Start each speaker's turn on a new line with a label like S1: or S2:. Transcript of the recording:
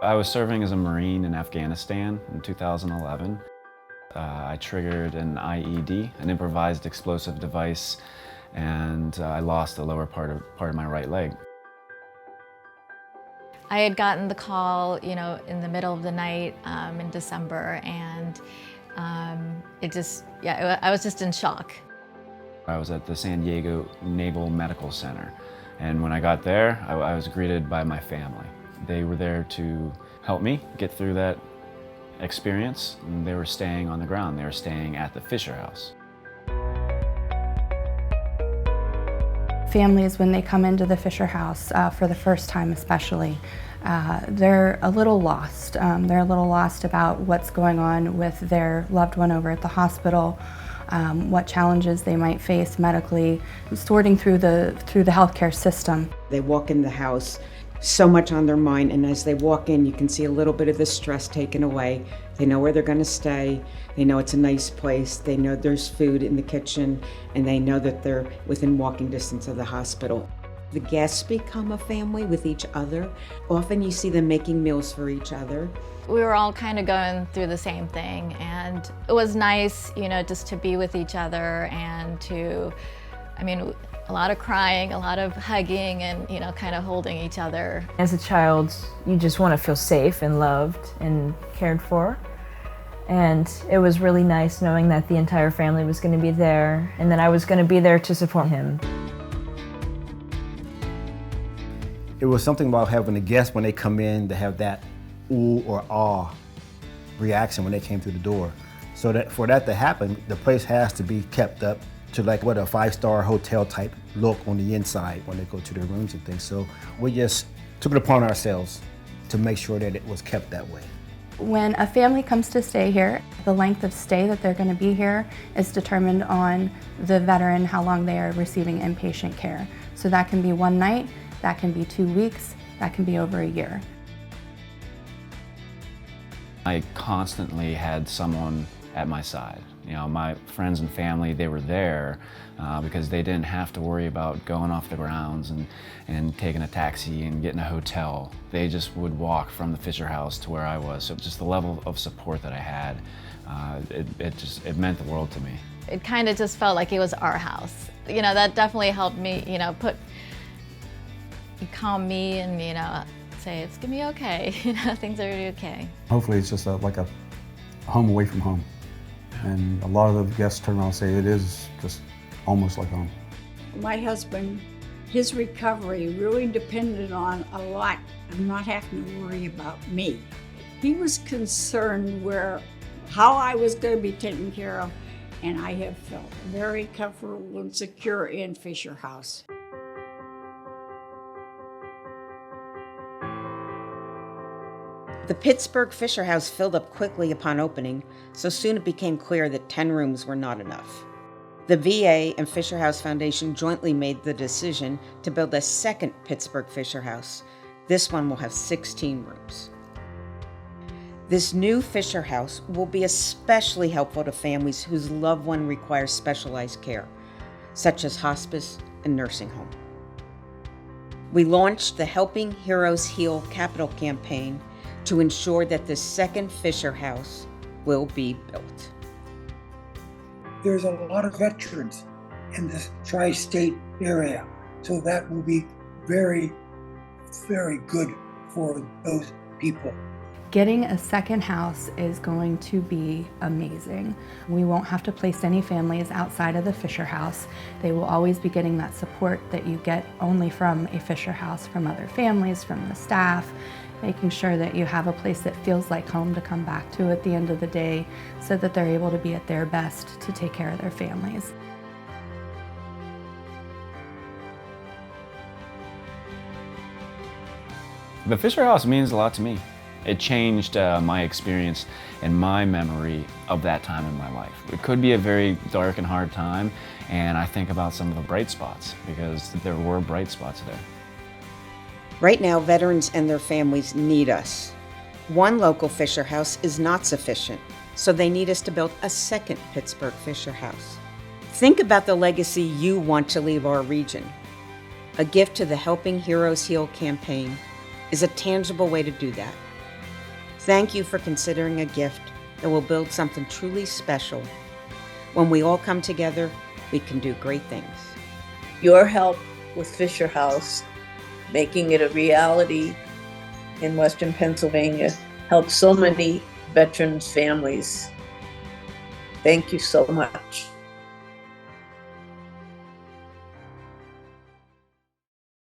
S1: I was serving as a Marine in Afghanistan in 2011. I triggered an IED, an improvised explosive device, and I lost the lower part of my right leg.
S2: I had gotten the call, in the middle of the night in December, and I was just in shock.
S1: I was at the San Diego Naval Medical Center, and when I got there, I was greeted by my family. They were there to help me get through that experience, and they were staying on the ground. They were staying at the Fisher House.
S3: Families, when they come into the Fisher House for the first time especially, they're a little lost. They're a little lost about what's going on with their loved one over at the hospital, what challenges they might face medically, sorting through the healthcare system.
S4: They walk in the house, so much on their mind, and as they walk in, you can see a little bit of the stress taken away. They know where they're going to stay. They know it's a nice place. They know there's food in the kitchen, and they know that they're within walking distance of the hospital. The guests become a family with each other. Often you see them making meals for each other.
S2: We were all kind of going through the same thing, and it was nice, just to be with each other and a lot of crying, a lot of hugging, and kind of holding each other.
S5: As a child, you just want to feel safe and loved and cared for. And it was really nice knowing that the entire family was going to be there and that I was going to be there to support him.
S6: It was something about having the guests when they come in to have that ooh or ah reaction when they came through the door. So that for that to happen, the place has to be kept up to like what a 5-star hotel type look on the inside when they go to their rooms and things. So we just took it upon ourselves to make sure that it was kept that way.
S3: When a family comes to stay here, the length of stay that they're going to be here is determined on the veteran, how long they are receiving inpatient care. So that can be one night, that can be 2 weeks, that can be over a year.
S1: I constantly had someone at my side. My friends and family, they were there because they didn't have to worry about going off the grounds and taking a taxi and getting a hotel. They just would walk from the Fisher House to where I was. So just the level of support that I had, it meant the world to me.
S2: It kind of just felt like it was our house. That definitely helped me, calm me and, say it's gonna be okay. Things are gonna be okay.
S7: Hopefully it's just like a home away from home. And a lot of the guests turn around and say it is just almost like home.
S8: My husband, his recovery really depended on a lot of not having to worry about me. He was concerned how I was going to be taken care of, and I have felt very comfortable and secure in Fisher House.
S4: The Pittsburgh Fisher House filled up quickly upon opening, so soon it became clear that 10 rooms were not enough. The VA and Fisher House Foundation jointly made the decision to build a second Pittsburgh Fisher House. This one will have 16 rooms. This new Fisher House will be especially helpful to families whose loved one requires specialized care, such as hospice and nursing home. We launched the Helping Heroes Heal capital campaign to ensure that the second Fisher House will be built.
S9: There's a lot of veterans in this tri-state area, so that will be very, very good for those people.
S3: Getting a second house is going to be amazing. We won't have to place any families outside of the Fisher House. They will always be getting that support that you get only from a Fisher House, from other families, from the staff, making sure that you have a place that feels like home to come back to at the end of the day so that they're able to be at their best to take care of their families.
S1: The Fisher House means a lot to me. It changed my experience and my memory of that time in my life. It could be a very dark and hard time, and I think about some of the bright spots because there were bright spots there.
S4: Right now, veterans and their families need us. One local Fisher House is not sufficient, so they need us to build a second Pittsburgh Fisher House. Think about the legacy you want to leave our region. A gift to the Helping Heroes Heal campaign is a tangible way to do that. Thank you for considering a gift that will build something truly special. When we all come together, we can do great things.
S10: Your help with Fisher House, making it a reality in Western Pennsylvania, helps so many veterans' families. Thank you so much.